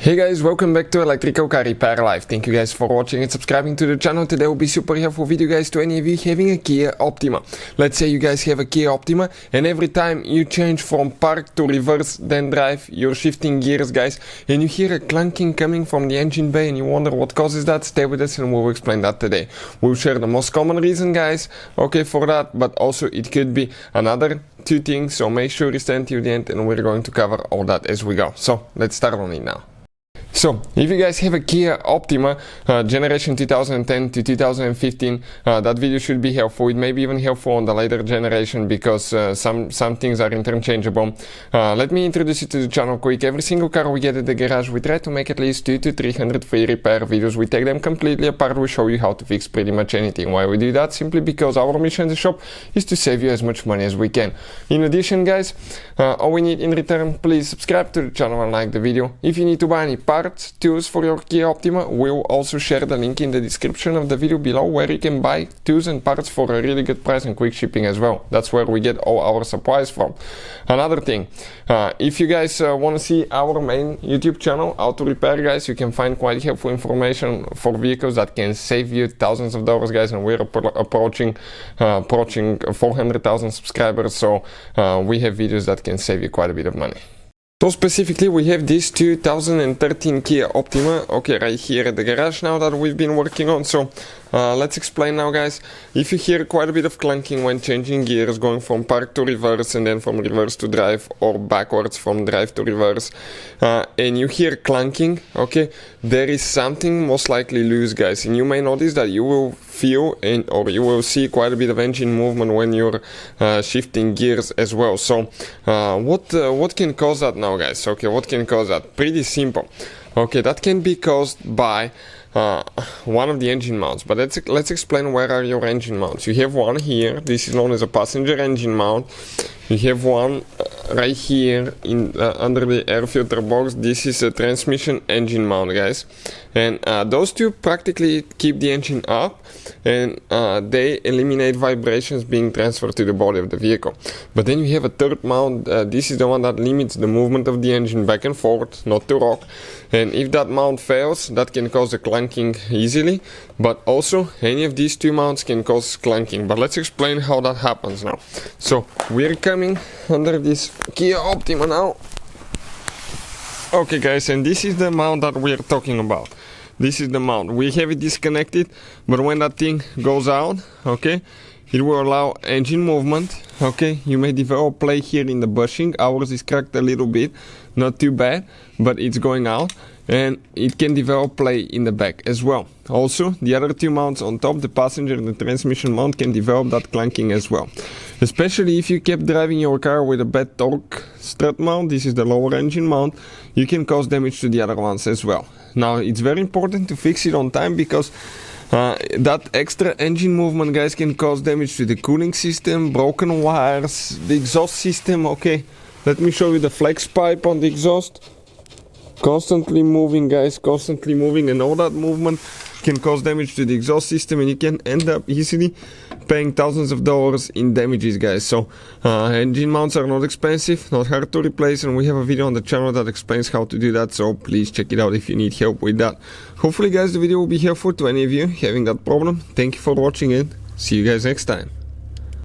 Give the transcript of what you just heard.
Hey guys, welcome back to Electrical Car Repair Live. Thank you guys for watching and subscribing to the channel. Today will be super helpful video guys to any of you having a Kia Optima. Let's say you guys have a Kia Optima and every time you change from park to reverse then drive, you're shifting gears guys, and you hear a clunking coming from the engine bay and you wonder what causes that. Stay with us and we'll explain that today. We'll share the most common reason guys, okay, for that, but also it could be another two things, so make sure you stay until the end and we're going to cover all that as we go. So let's start on it now. So, if you guys have a Kia Optima generation 2010 to 2015, that video should be helpful. It may be even helpful on the later generation because some things are interchangeable. Let me introduce you to the channel quick. Every single car we get at the garage, we try to make at least 200 to 300 free repair videos. We take them completely apart. We show you how to fix pretty much anything. Why we do that? Simply because our mission in the shop is to save you as much money as we can. In addition, guys, all we need in return, please subscribe to the channel and like the video. If you need to buy any parts, tools for your Kia Optima, we'll also share the link in the description of the video below where you can buy tools and parts for a really good price and quick shipping as well. That's where we get all our supplies from. Another thing, if you guys want to see our main YouTube channel, Auto Repair guys, you can find quite helpful information for vehicles that can save you thousands of dollars guys, and we're approaching 400,000 subscribers, so we have videos that can save you quite a bit of money. So specifically we have this 2013 Kia Optima, okay, right here at the garage now that we've been working on. So let's explain now guys. If you hear quite a bit of clunking when changing gears, going from park to reverse and then from reverse to drive or backwards from drive to reverse, and you hear clunking, okay, there is something most likely loose guys, and you may notice that you will feel or you will see quite a bit of engine movement when you're shifting gears as well. So what can cause that now guys? Okay, what can cause that? Pretty simple. Okay, that can be caused by one of the engine mounts, but let's explain where are your engine mounts. You have one here, this is known as a passenger engine mount. You have one right here in under the air filter box. This is a transmission engine mount guys, and those two practically keep the engine up and they eliminate vibrations being transferred to the body of the vehicle. But then you have a third mount, this is the one that limits the movement of the engine back and forth, not to rock, and if that mount fails, that can cause a clunking easily, but also any of these two mounts can cause clunking. But let's explain how that happens now. So we're coming under this Kia Optima now. Okay guys, and this is the mount that we're talking about. This is the mount. We have it disconnected, but when that thing goes out, okay, it will allow engine movement. Okay, you may develop play here in the bushing. Ours is cracked a little bit, not too bad, but it's going out, and it can develop play in the back as well. Also, the other two mounts on top, the passenger and the transmission mount, can develop that clunking as well. Especially if you kept driving your car with a bad torque strut mount, this is the lower engine mount, you can cause damage to the other ones as well. Now, it's very important to fix it on time because that extra engine movement guys can cause damage to the cooling system, broken wires, the exhaust system. Okay, let me show you the flex pipe on the exhaust. Constantly moving guys, constantly moving, and all that movement can cause damage to the exhaust system, and you can end up easily paying thousands of dollars in damages guys. So engine mounts are not expensive, not hard to replace, and we have a video on the channel that explains how to do that, so please check it out if you need help with that. Hopefully guys the video will be helpful to any of you having that problem. Thank you for watching and see you guys next time.